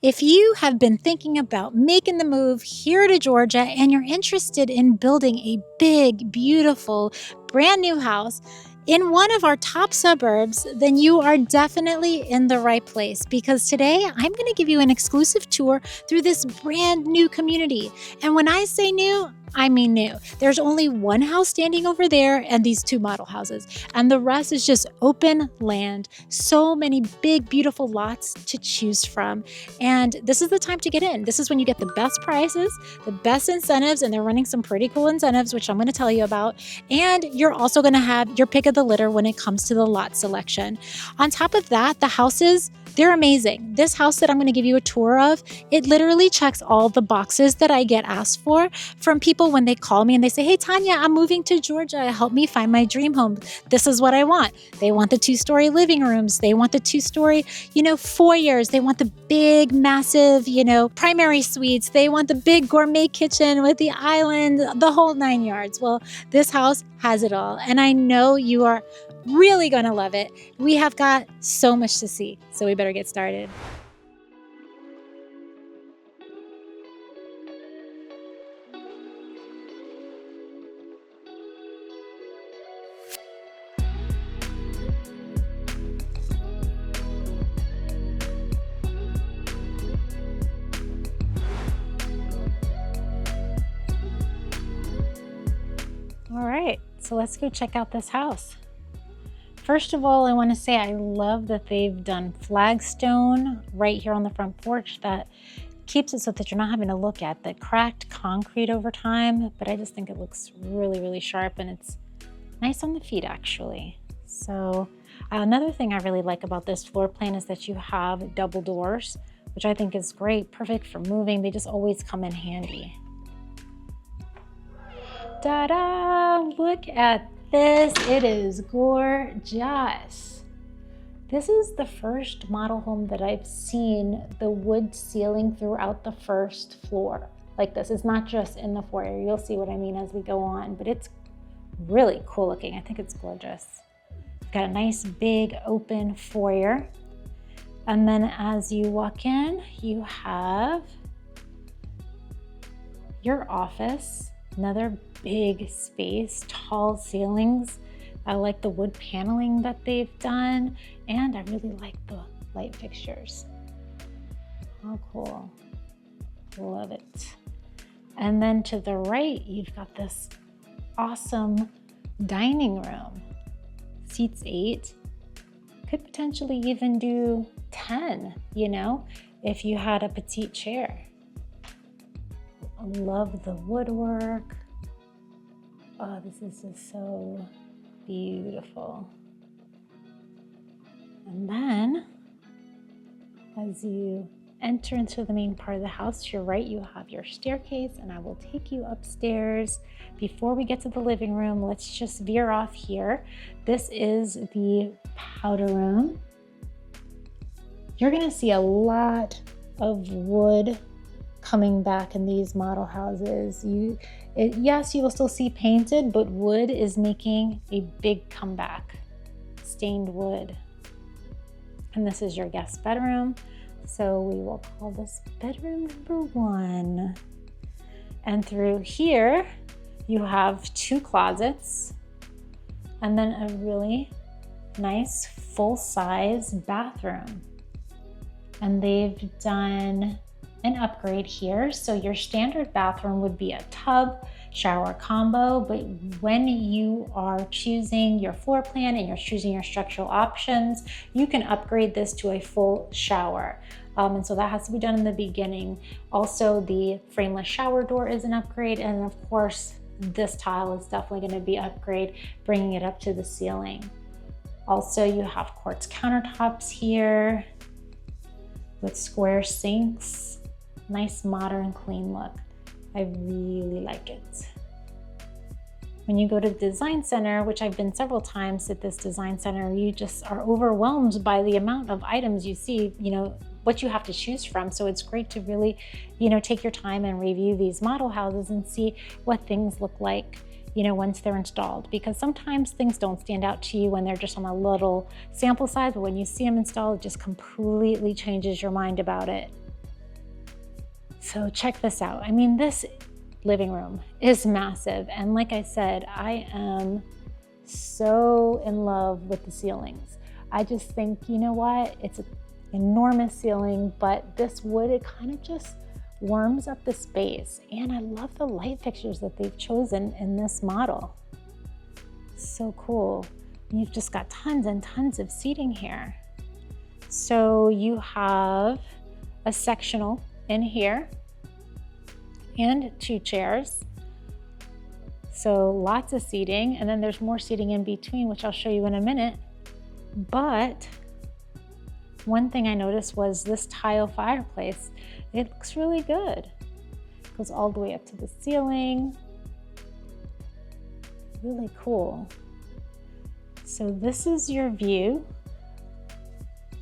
If you have been thinking about making the move here to Georgia and you're interested in building a big, beautiful, brand new house in one of our top suburbs, then you are definitely in the right place because today I'm going to give you an exclusive tour through this brand new community. And when I say new, I mean new. There's only one house standing over there and these two model houses, and the rest is just open land. So many big, beautiful lots to choose from. And this is the time to get in. This is when you get the best prices, the best incentives, and they're running some pretty cool incentives, which I'm going to tell you about. And you're also going to have your pick of the litter when it comes to the lot selection. On top of that, the houses, they're amazing. This house that I'm going to give you a tour of, it literally checks all the boxes that I get asked for from people when they call me and they say, "Hey, Tanya, I'm moving to Georgia. Help me find my dream home. This is what I want." They want the 2-story living rooms. They want the 2-story, foyers. They want the big, massive, primary suites. They want the big gourmet kitchen with the island, the whole 9 yards. Well, this house has it all. And I know you are really going to love it. We have got so much to see, so we better get started. All right, so let's go check out this house. First of all, I want to say I love that they've done flagstone right here on the front porch that keeps it so that you're not having to look at the cracked concrete over time, but I just think it looks really, really sharp and it's nice on the feet actually. So another thing I really like about this floor plan is that you have double doors, which I think is great, perfect for moving. They just always come in handy. Ta-da! Look at this. It is gorgeous. This is the first model home that I've seen the wood ceiling throughout the first floor like this. It's not just in the foyer. You'll see what I mean as we go on, but it's really cool looking. I think it's gorgeous. It's got a nice big open foyer. And then as you walk in, you have your office. Another big space, tall ceilings. I like the wood paneling that they've done, and I really like the light fixtures. How cool. Love it. And then to the right, you've got this awesome dining room. Seats 8. Could potentially even do 10, if you had a petite chair. I love the woodwork. Oh, this is just so beautiful. And then as you enter into the main part of the house, to your right, you have your staircase, and I will take you upstairs. Before we get to the living room, let's just veer off here. This is the powder room. You're gonna see a lot of wood coming back in these model houses. Yes, you will still see painted, but wood is making a big comeback. Stained wood. And this is your guest bedroom. So we will call this bedroom number 1. And through here, you have 2 closets and then a really nice full-size bathroom. And they've done an upgrade here. So your standard bathroom would be a tub shower combo, but when you are choosing your floor plan and you're choosing your structural options, you can upgrade this to a full shower. And so that has to be done in the beginning. Also, the frameless shower door is an upgrade, and of course, this tile is definitely going to be upgrade, bringing it up to the ceiling. Also, you have quartz countertops here with square sinks. Nice, modern, clean look. I really like it. When you go to the design center, which I've been several times at this design center, you just are overwhelmed by the amount of items you see, what you have to choose from. So it's great to really, take your time and review these model houses and see what things look like, once they're installed, because sometimes things don't stand out to you when they're just on a little sample size, but when you see them installed, it just completely changes your mind about it. So check this out. I mean, this living room is massive. And like I said, I am so in love with the ceilings. I just think, you know what? It's an enormous ceiling, but this wood, it kind of just warms up the space. And I love the light fixtures that they've chosen in this model. So cool. You've just got tons and tons of seating here. So you have a sectional in here and 2 chairs. So lots of seating, and then there's more seating in between, which I'll show you in a minute. But one thing I noticed was this tile fireplace. It looks really good. It goes all the way up to the ceiling. Really cool. So this is your view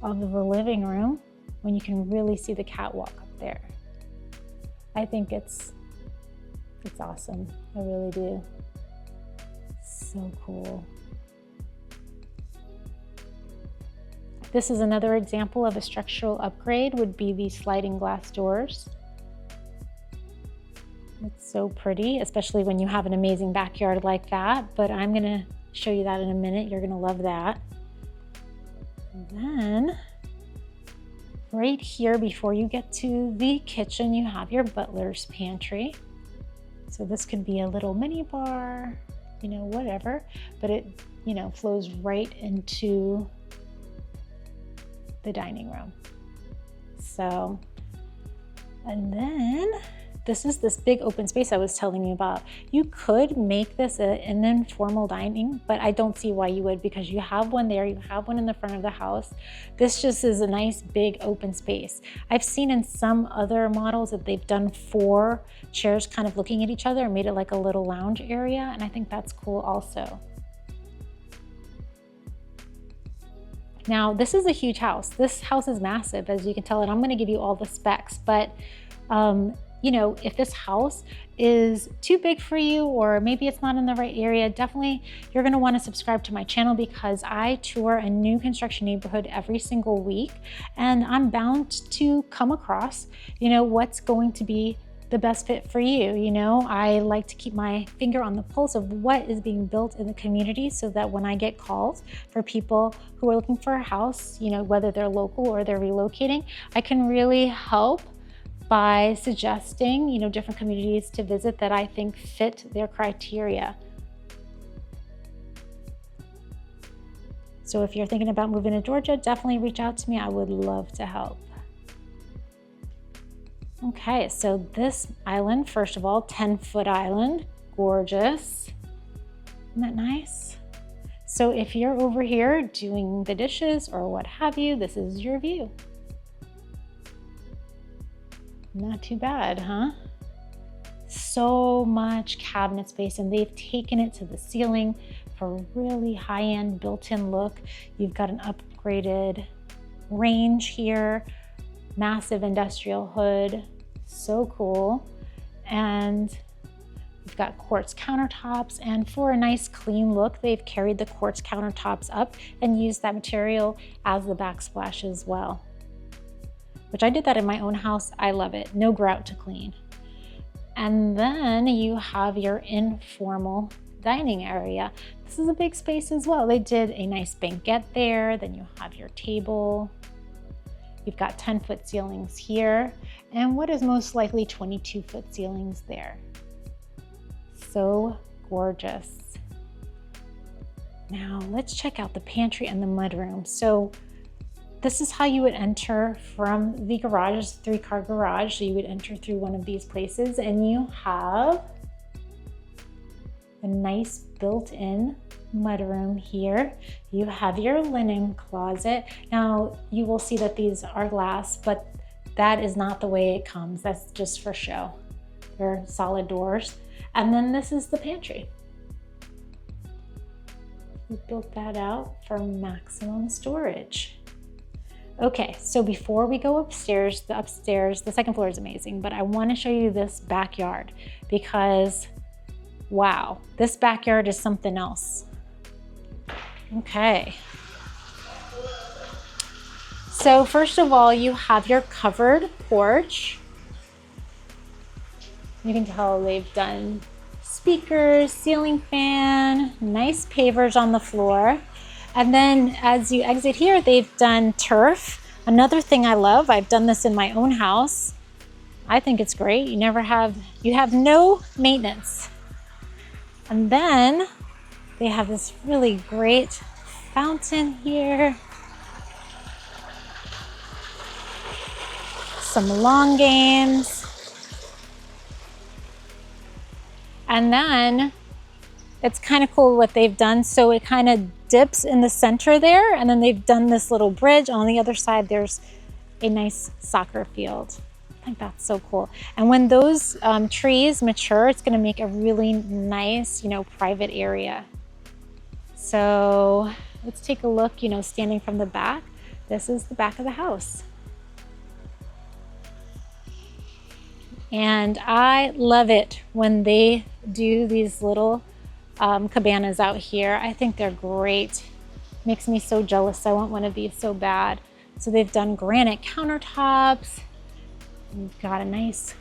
of the living room when you can really see the catwalk up there. I think it's awesome. I really do. So cool. This is another example of a structural upgrade, would be these sliding glass doors. It's so pretty, especially when you have an amazing backyard like that, but I'm gonna show you that in a minute. You're gonna love that. And then right here, before you get to the kitchen, you have your butler's pantry. So this could be a little mini bar, you know, whatever, but it, you know, flows right into the dining room. So, and then this is this big open space I was telling you about. You could make this an informal dining, but I don't see why you would, because you have one there, you have one in the front of the house. This just is a nice big open space. I've seen in some other models that they've done 4 chairs kind of looking at each other and made it like a little lounge area, and I think that's cool also. Now, this is a huge house. This house is massive, as you can tell, and I'm gonna give you all the specs, but you know, if this house is too big for you, or maybe it's not in the right area, definitely you're gonna wanna subscribe to my channel, because I tour a new construction neighborhood every single week, and I'm bound to come across, you know, what's going to be the best fit for you. You know, I like to keep my finger on the pulse of what is being built in the community, so that when I get calls for people who are looking for a house, you know, whether they're local or they're relocating, I can really help by suggesting, you know, different communities to visit that I think fit their criteria. So if you're thinking about moving to Georgia, definitely reach out to me. I would love to help. Okay, so this island, first of all, 10-foot island, gorgeous. Isn't that nice? So if you're over here doing the dishes or what have you, this is your view. Not too bad, huh? So much cabinet space, and they've taken it to the ceiling for a really high-end built-in look. You've got an upgraded range here, massive industrial hood, so cool. And you've got quartz countertops, and for a nice clean look, they've carried the quartz countertops up and used that material as the backsplash as well, which I did that in my own house. I love it. No grout to clean. And then you have your informal dining area. This is a big space as well. They did a nice banquette there. Then you have your table. You've got 10-foot ceilings here, and what is most likely 22-foot ceilings there. So gorgeous. Now let's check out the pantry and the mudroom. So this is how you would enter from the garage. It's a 3-car garage, so you would enter through one of these places, and you have a nice built-in mudroom here. You have your linen closet. Now you will see that these are glass, but that is not the way it comes. That's just for show. They're solid doors. And then this is the pantry. We built that out for maximum storage. Okay, so before we go upstairs, the second floor is amazing, but I want to show you this backyard, because wow, this backyard is something else. Okay. So first of all, you have your covered porch. You can tell they've done speakers, ceiling fan, nice pavers on the floor. And then as you exit here, they've done turf. Another thing I love, I've done this in my own house. I think it's great. You have no maintenance. And then they have this really great fountain here. Some lawn games. And then it's kind of cool what they've done. So it kind of dips in the center there, and then they've done this little bridge. On the other side, there's a nice soccer field. I think that's so cool. And when those trees mature, it's gonna make a really nice, private area. So let's take a look, standing from the back. This is the back of the house. And I love it when they do these little cabanas out here. I think they're great. Makes me so jealous. I want one of these so bad. So they've done granite countertops. We've got a nice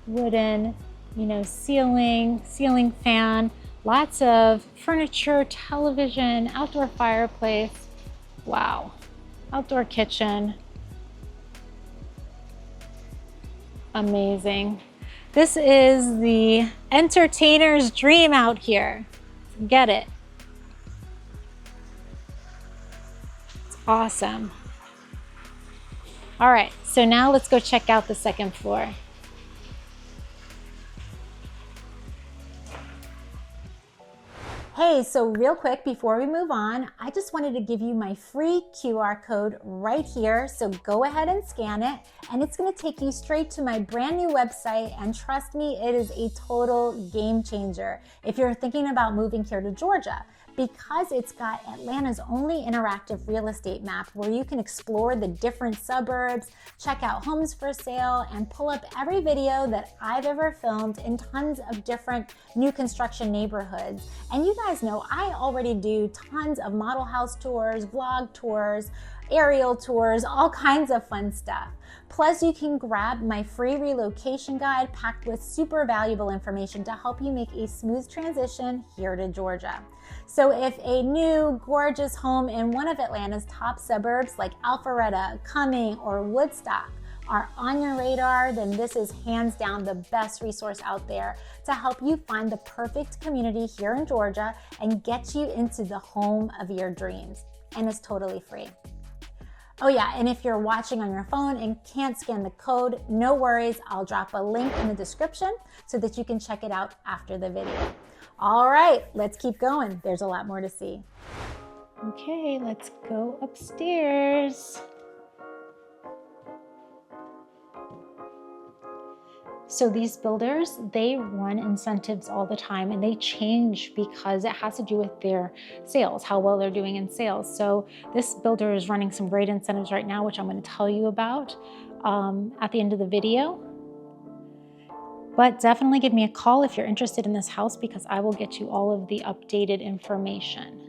wooden, ceiling fan, lots of furniture, television, outdoor fireplace. Wow. Outdoor kitchen. Amazing. This is the entertainer's dream out here. Get it. It's awesome. All right, so now let's go check out the second floor. Hey, so real quick before we move on, I just wanted to give you my free QR code right here. So go ahead and scan it, and it's gonna take you straight to my brand new website. And trust me, it is a total game changer if you're thinking about moving here to Georgia, because it's got Atlanta's only interactive real estate map where you can explore the different suburbs, check out homes for sale, and pull up every video that I've ever filmed in tons of different new construction neighborhoods. And you guys know I already do tons of model house tours, vlog tours, aerial tours, all kinds of fun stuff. Plus, you can grab my free relocation guide packed with super valuable information to help you make a smooth transition here to Georgia. So if a new gorgeous home in one of Atlanta's top suburbs like Alpharetta, Cumming, or Woodstock are on your radar, then this is hands down the best resource out there to help you find the perfect community here in Georgia and get you into the home of your dreams. And it's totally free. Oh yeah, and if you're watching on your phone and can't scan the code, no worries, I'll drop a link in the description so that you can check it out after the video. All right, let's keep going. There's a lot more to see. Okay, let's go upstairs. So these builders, they run incentives all the time, and they change because it has to do with their sales, how well they're doing in sales. So this builder is running some great incentives right now, which I'm going to tell you about at the end of the video. But definitely give me a call if you're interested in this house, because I will get you all of the updated information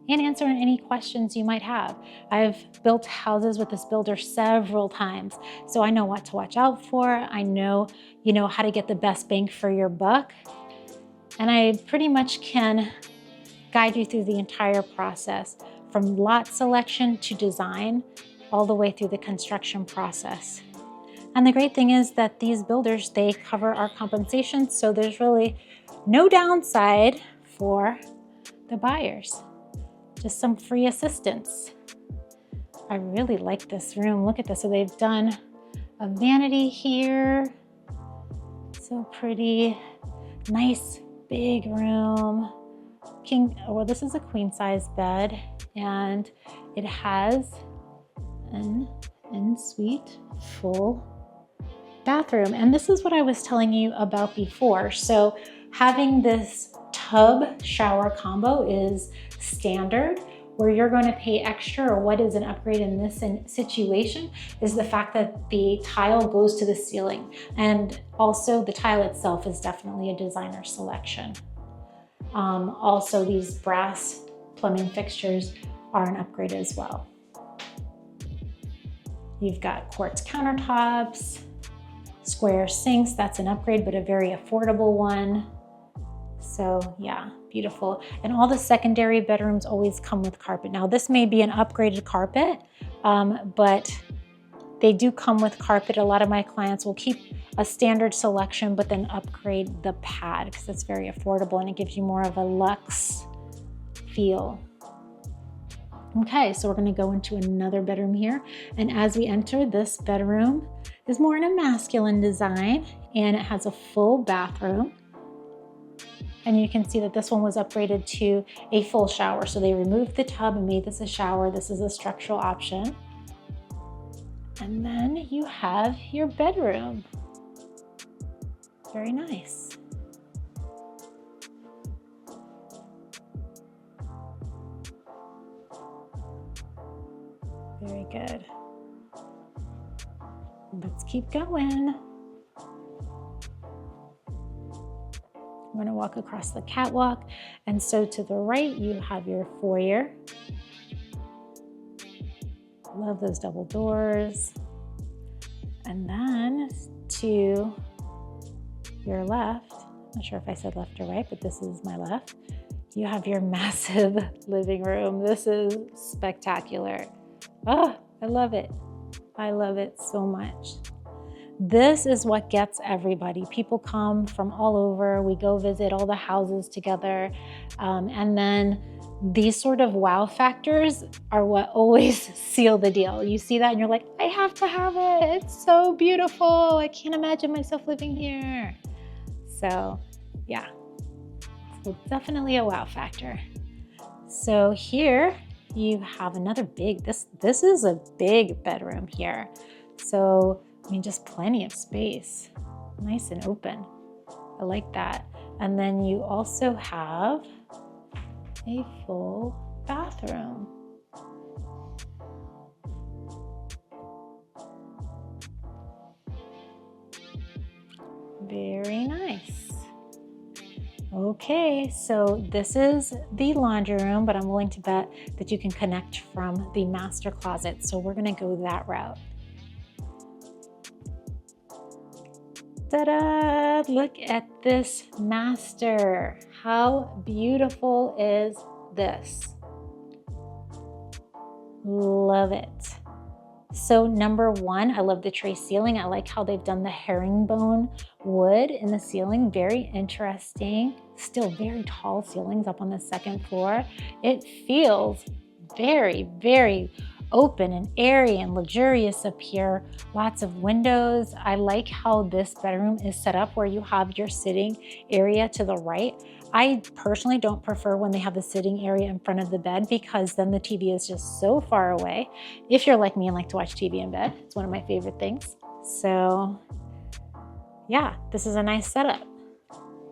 and answer any questions you might have. I've built houses with this builder several times, so I know what to watch out for. I know, how to get the best bang for your buck. And I pretty much can guide you through the entire process, from lot selection to design, all the way through the construction process. And the great thing is that these builders, they cover our compensation, so there's really no downside for the buyers. Just some free assistance. I really like this room. Look at this. So they've done a vanity here. So pretty. Nice big room. This is a queen size bed, and it has an ensuite full bathroom. And this is what I was telling you about before. So having this tub shower combo is standard. Where you're going to pay extra, or what is an upgrade in this situation, is the fact that the tile goes to the ceiling. And also the tile itself is definitely a designer selection. Also, these brass plumbing fixtures are an upgrade as well. You've got quartz countertops, square sinks. That's an upgrade, but a very affordable one. So yeah, beautiful. And all the secondary bedrooms always come with carpet. Now this may be an upgraded carpet, but they do come with carpet. A lot of my clients will keep a standard selection, but then upgrade the pad because it's very affordable and it gives you more of a luxe feel. Okay, so we're gonna go into another bedroom here. And as we enter, this bedroom is more in a masculine design and it has a full bathroom. And you can see that this one was upgraded to a full shower. So they removed the tub and made this a shower. This is a structural option. And then you have your bedroom. Very nice. Very good. Let's keep going. I'm going to walk across the catwalk. And so to the right, you have your foyer. Love those double doors. And then to your left, I'm not sure if I said left or right, but this is my left. You have your massive living room. This is spectacular. Oh, I love it. I love it so much. This is what gets everybody. People come from all over. We go visit all the houses together. And then these sort of wow factors are what always seal the deal. You see that and you're like, I have to have it. It's so beautiful. I can't imagine myself living here. So yeah, so definitely a wow factor. So here you have another big, this is a big bedroom here. So I mean, just plenty of space, nice and open. I like that. And then you also have a full bathroom. Very nice. Okay, so this is the laundry room, but I'm willing to bet that you can connect from the master closet. So we're gonna go that route. Ta-da! Look at this master. How beautiful is this? Love it. So number one, I love the tray ceiling. I like how they've done the herringbone wood in the ceiling. Very interesting. Still very tall ceilings up on the second floor. It feels very, very open and airy and luxurious up here. Lots of windows. I like how this bedroom is set up where you have your sitting area to the right. I personally don't prefer when they have the sitting area in front of the bed because then the TV is just so far away. If you're like me and like to watch TV in bed, it's one of my favorite things. So yeah, this is a nice setup.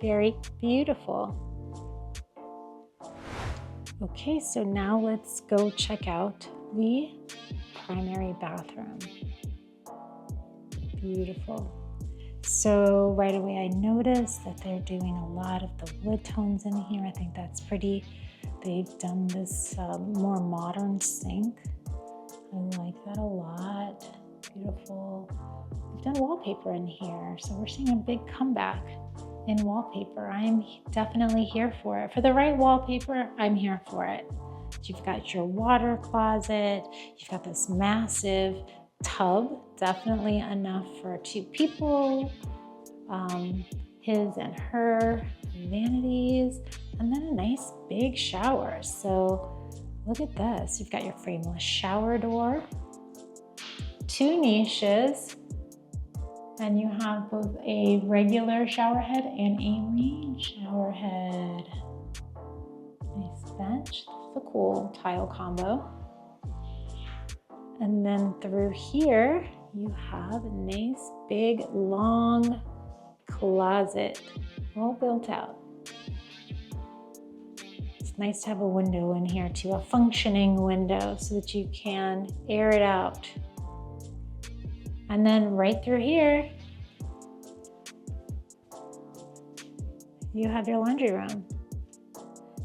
Very beautiful. Okay, so now let's go check out the primary bathroom. Beautiful. So right away I noticed that they're doing a lot of the wood tones in here. I think that's pretty. They've done this more modern sink. I like that a lot. Beautiful. We've done wallpaper in here. So we're seeing a big comeback in wallpaper. I'm definitely here for it. For the right wallpaper, I'm here for it. You've got your water closet. You've got this massive tub, definitely enough for 2 people. His and her vanities, and then a nice big shower. So look at this. You've got your frameless shower door, 2 niches, and you have both a regular shower head and a rain shower head. Nice bench. That's a cool tile combo. And then through here, you have a nice big long closet all built out. It's nice to have a window in here too, a functioning window so that you can air it out. And then right through here, you have your laundry room.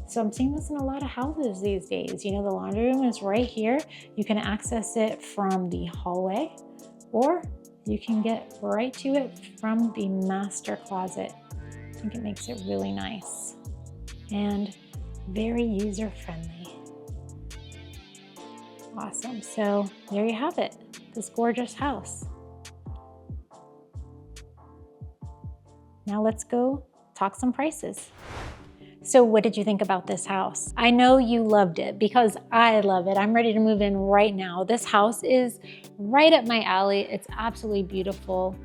So I'm seeing this in a lot of houses these days. You know, the laundry room is right here. You can access it from the hallway, or You can get right to it from the master closet. I think it makes it really nice and very user-friendly. Awesome. So there you have it, this gorgeous house. Now let's go talk some prices. So what did you think about this house? I know you loved it because I love it. I'm ready to move in right now. This house is right up my alley. It's absolutely beautiful.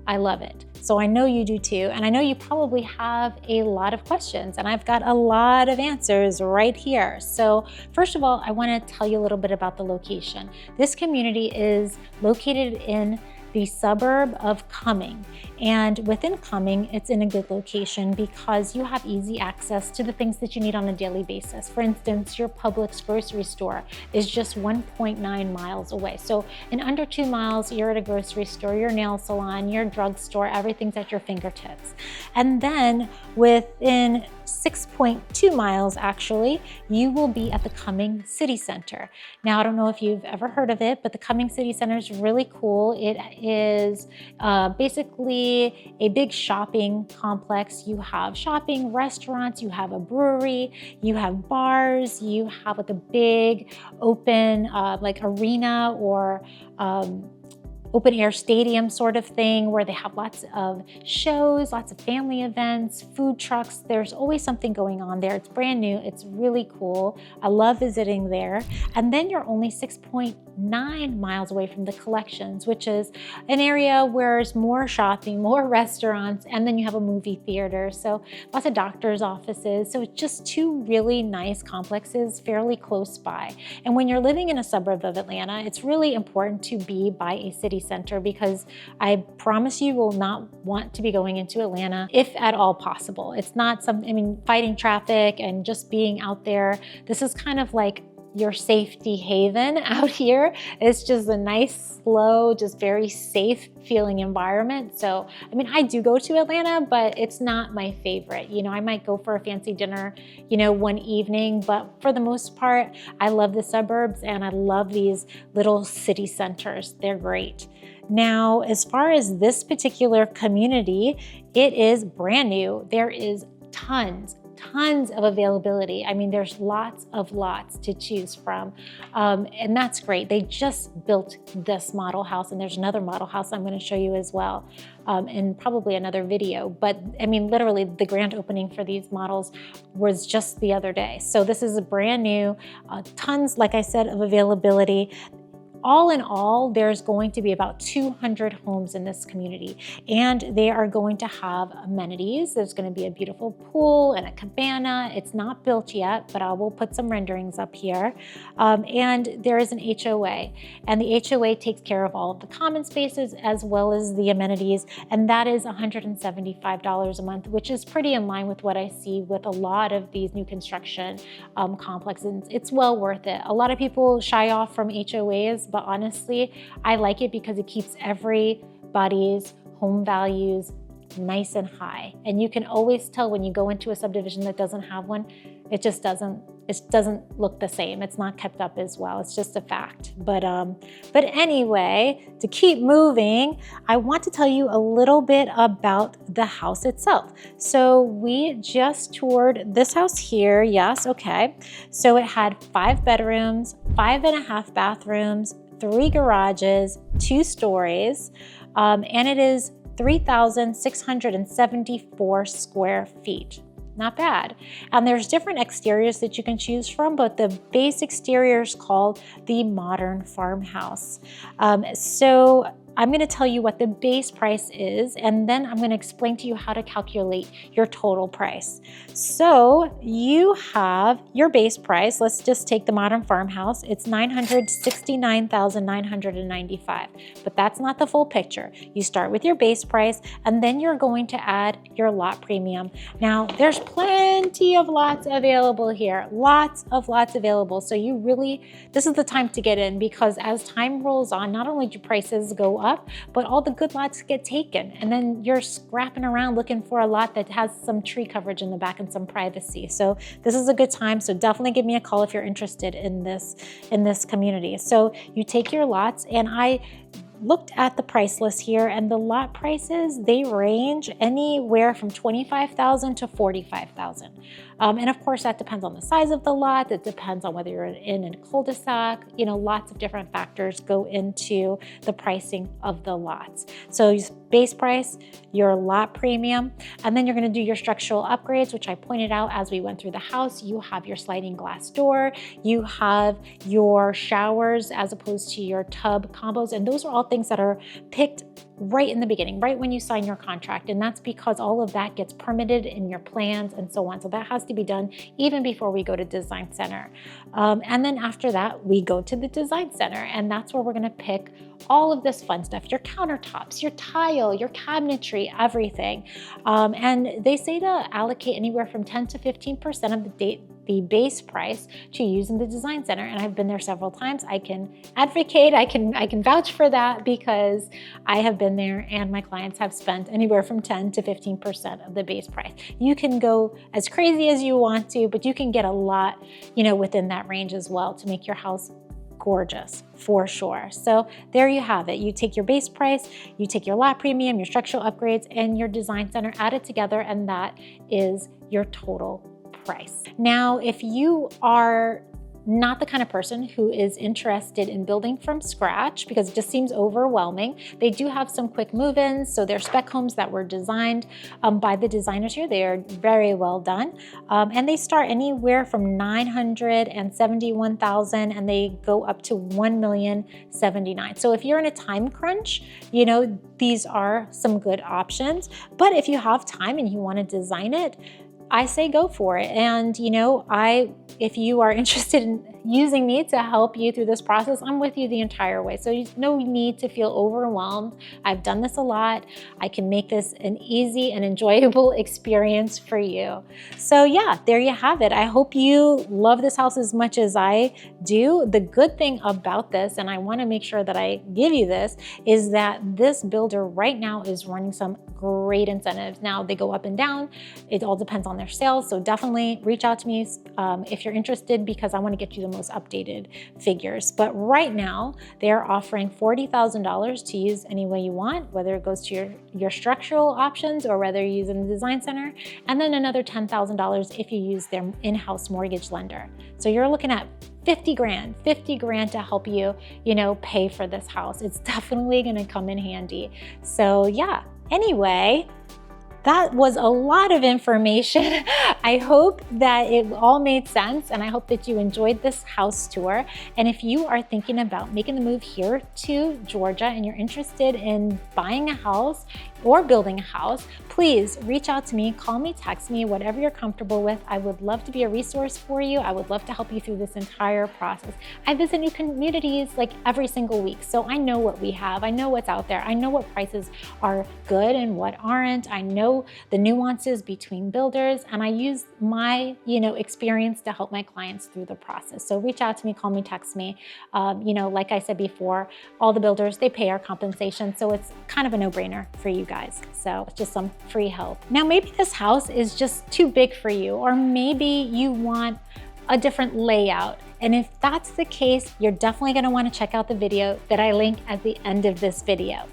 I love it. So I know you do too. And I know you probably have a lot of questions, and I've got a lot of answers right here. So first of all, I want to tell you a little bit about the location. This community is located in the suburb of Cumming. And within Cumming, it's in a good location because you have easy access to the things that you need on a daily basis. For instance, your Publix grocery store is just 1.9 miles away. So in under 2 miles, you're at a grocery store, your nail salon, your drugstore, everything's at your fingertips. And then within 6.2 miles, actually, you will be at the Cumming City Center. Now, I don't know if you've ever heard of it, but the Cumming City Center is really cool. It is basically a big shopping complex. You have shopping, restaurants, you have a brewery, you have bars, you have like a big open like arena or open air stadium sort of thing where they have lots of shows, lots of family events, food trucks. There's always something going on there. It's brand new. It's really cool. I love visiting there. And then you're only 6.9 miles away from the Collections, which is an area where there's more shopping, more restaurants, and then you have a movie theater. So lots of doctor's offices. So it's just two really nice complexes fairly close by. And when you're living in a suburb of Atlanta, it's really important to be by a city center because I promise you will not want to be going into Atlanta if at all possible. It's not something, I mean, fighting traffic and just being out there. This is kind of like your safety haven out here. It's just a nice, slow, just very safe feeling environment. So, I mean, I do go to Atlanta, but it's not my favorite. You know, I might go for a fancy dinner, you know, one evening, but for the most part, I love the suburbs and I love these little city centers. They're great. Now, as far as this particular community, it is brand new. There is tons of availability. I mean, there's lots to choose from. And that's great. They just built this model house, and there's another model house I'm going to show you as well in probably another video. But I mean, literally the grand opening for these models was just the other day. So this is a brand new, tons, like I said, of availability. All in all, there's going to be about 200 homes in this community, and they are going to have amenities. There's going to be a beautiful pool and a cabana. It's not built yet, but I will put some renderings up here. And there is an HOA, and the HOA takes care of all of the common spaces as well as the amenities, and that is $175 a month, which is pretty in line with what I see with a lot of these new construction complexes. It's well worth it. A lot of people shy off from HOAs, but honestly, I like it because it keeps everybody's home values nice and high. And you can always tell when you go into a subdivision that doesn't have one, it doesn't look the same. It's not kept up as well. It's just a fact. But anyway, to keep moving, I want to tell you a little bit about the house itself. So we just toured this house here. Yes, okay. So it had 5 bedrooms, 5.5 bathrooms, 3 garages, 2 stories, and it is 3,674 square feet. Not bad. And there's different exteriors that you can choose from, but the base exterior is called the modern farmhouse. So I'm going to tell you what the base price is, and then I'm going to explain to you how to calculate your total price. So you have your base price. Let's just take the modern farmhouse. It's $969,995, but that's not the full picture. You start with your base price, and then you're going to add your lot premium. Now, there's plenty of lots available here. Lots available. So this is the time to get in, because as time rolls on, not only do prices go up, but all the good lots get taken, and then you're scrapping around looking for a lot that has some tree coverage in the back and some privacy. So this is a good time. So definitely give me a call if you're interested in this community. So you take your lots, and I looked at the price list here, and the lot prices, they range anywhere from $25,000 to $45,000. And of course, that depends on the size of the lot. It depends on whether you're in a cul-de-sac. You know, lots of different factors go into the pricing of the lots. So base price, your lot premium, and then you're going to do your structural upgrades, which I pointed out as we went through the house. You have your sliding glass door, you have your showers as opposed to your tub combos, and those are all things that are picked right in the beginning, right when you sign your contract. And that's because all of that gets permitted in your plans and so on. So that has to be done even before we go to design center. And then after that, we go to the design center, and that's where we're going to pick all of this fun stuff, your countertops, your tile, your cabinetry, everything. And they say to allocate anywhere from 10 to 15% of the base price to use in the design center. And I've been there several times. I can advocate, I can vouch for that, because I have been there and my clients have spent anywhere from 10 to 15% of the base price. You can go as crazy as you want to, but you can get a lot, you know, within that range as well to make your house gorgeous, for sure. So there you have it. You take your base price, you take your lot premium, your structural upgrades, and your design center, add it together, and that is your total price. Now, if you are not the kind of person who is interested in building from scratch because it just seems overwhelming, they do have some quick move-ins. So they're spec homes that were designed by the designers here. They are very well done. And they start anywhere from $971,000 and they go up to $1,079,000. So if you're in a time crunch, you know, these are some good options. But if you have time and you want to design it, I say go for it. And you know, if you are interested in using me to help you through this process, I'm with you the entire way. So there's no need to feel overwhelmed. I've done this a lot. I can make this an easy and enjoyable experience for you. So yeah, there you have it. I hope you love this house as much as I do. The good thing about this, and I want to make sure that I give you this, is that this builder right now is running some great incentives. Now they go up and down. It all depends on their sales. So definitely reach out to me if you're interested, because I want to get you the most updated figures. But right now they're offering $40,000 to use any way you want, whether it goes to your structural options or whether you use in the design center, and then another $10,000 if you use their in-house mortgage lender. So you're looking at 50 grand to help you, you know, pay for this house. It's definitely going to come in handy. So yeah, anyway, that was a lot of information. I hope that it all made sense, and I hope that you enjoyed this house tour. And if you are thinking about making the move here to Georgia and you're interested in buying a house or building a house, please reach out to me, call me, text me, whatever you're comfortable with. I would love to be a resource for you. I would love to help you through this entire process. I visit new communities like every single week, so I know what we have. I know what's out there. I know what prices are good and what aren't. I know the nuances between builders, and I use my, you know, experience to help my clients through the process. So reach out to me, call me, text me. You know, like I said before, all the builders, they pay our compensation, so it's kind of a no-brainer for you guys. So it's just some free help. Now, maybe this house is just too big for you, or maybe you want a different layout. And if that's the case, you're definitely going to want to check out the video that I link at the end of this video.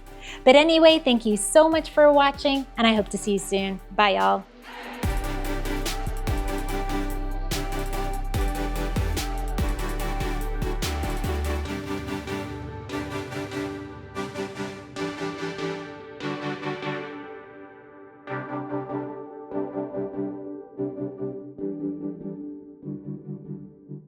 But anyway, thank you so much for watching, and I hope to see you soon. Bye, y'all.